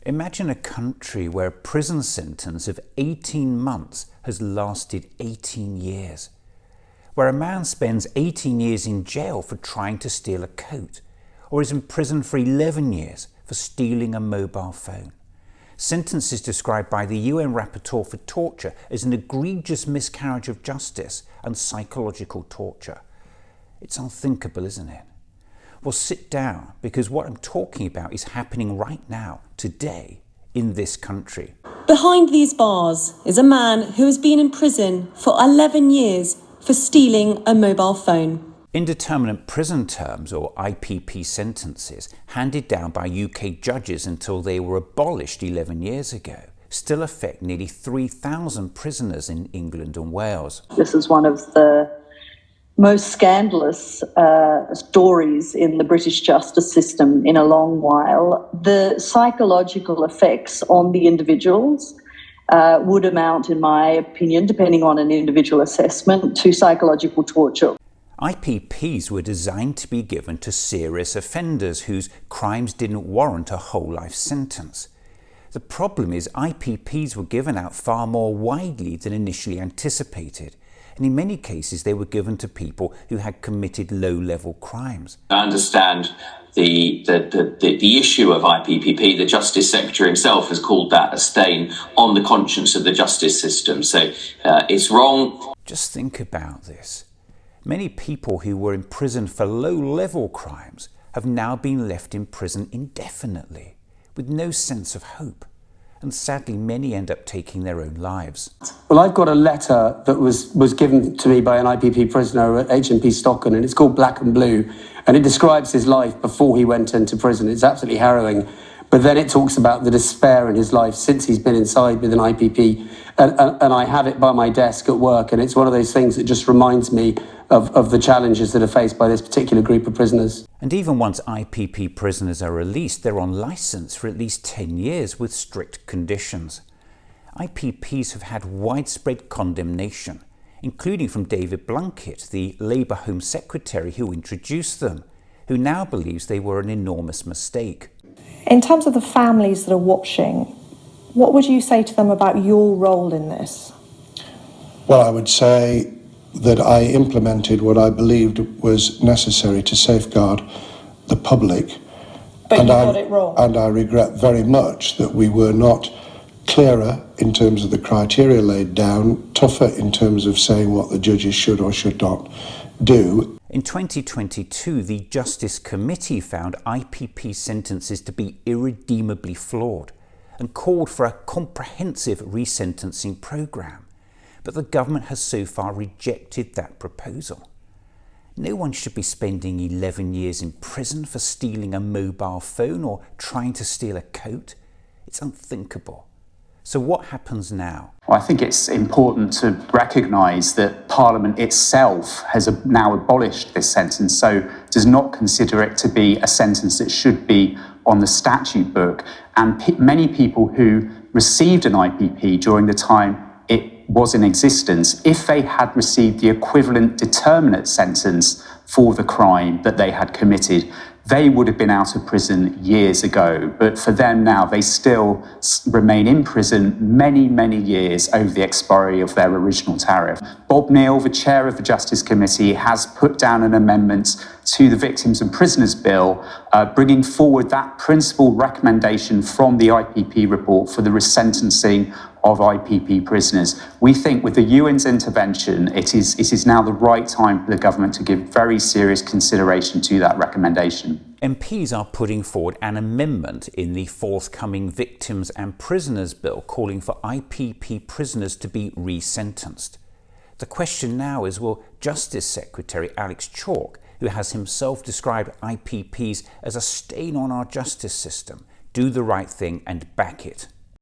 Imagine a country where a prison sentence of 18 months has lasted 18 years, where a man spends 18 years in jail for trying to steal a coat, or is in prison for 11 years for stealing a mobile phone. Sentences described by the UN Rapporteur for Torture as an egregious miscarriage of justice and psychological torture. It's unthinkable, isn't it? Well, sit down, because what I'm talking about is happening right now, today, in this country. Behind these bars is a man who has been in prison for 11 years for stealing a mobile phone. Indeterminate prison terms, or IPP sentences, handed down by UK judges until they were abolished 11 years ago, still affect nearly 3,000 prisoners in England and Wales. This is one of the most scandalous stories in the British justice system in a long while. The psychological effects on the individuals would amount, in my opinion, depending on an individual assessment, to psychological torture. IPPs were designed to be given to serious offenders whose crimes didn't warrant a whole life sentence. The problem is IPPs were given out far more widely than initially anticipated, and in many cases they were given to people who had committed low-level crimes. I understand the issue of IPPP. The Justice Secretary himself has called that a stain on the conscience of the justice system, so it's wrong. Just think about this. Many people who were imprisoned for low-level crimes have now been left in prison indefinitely, with no sense of hope. And sadly, many end up taking their own lives. Well, I've got a letter that was given to me by an IPP prisoner at HMP Stockton, and it's called Black and Blue, and it describes his life before he went into prison. It's absolutely harrowing. But then it talks about the despair in his life since he's been inside with an IPP. And I have it by my desk at work, and it's one of those things that just reminds me of the challenges that are faced by this particular group of prisoners. And even once IPP prisoners are released, they're on licence for at least 10 years with strict conditions. IPPs have had widespread condemnation, including from David Blunkett, the Labour Home Secretary who introduced them, who now believes they were an enormous mistake. In terms of the families that are watching, what would you say to them about your role in this? Well, I would say that I implemented what I believed was necessary to safeguard the public. But you got it wrong. And I regret very much that we were not clearer in terms of the criteria laid down, tougher in terms of saying what the judges should or should not do. In 2022, the Justice Committee found IPP sentences to be irredeemably flawed and called for a comprehensive resentencing programme. But the government has so far rejected that proposal. No one should be spending 11 years in prison for stealing a mobile phone or trying to steal a coat. It's unthinkable. So what happens now? Well, I think it's important to recognise that Parliament itself has now abolished this sentence, so does not consider it to be a sentence that should be on the statute book. And many people who received an IPP during the time it was in existence, if they had received the equivalent determinate sentence for the crime that they had committed, they would have been out of prison years ago. But for them now, they still remain in prison many, many years over the expiry of their original tariff. Bob Neill, the chair of the Justice Committee, has put down an amendment to the Victims and Prisoners Bill, bringing forward that principal recommendation from the IPP report for the resentencing of IPP prisoners. We think with the UN's intervention, it is now the right time for the government to give very serious consideration to that recommendation. MPs are putting forward an amendment in the forthcoming Victims and Prisoners Bill calling for IPP prisoners to be resentenced. The question now is, will Justice Secretary Alex Chalk, who has himself described IPPs as a stain on our justice system, do the right thing and back it?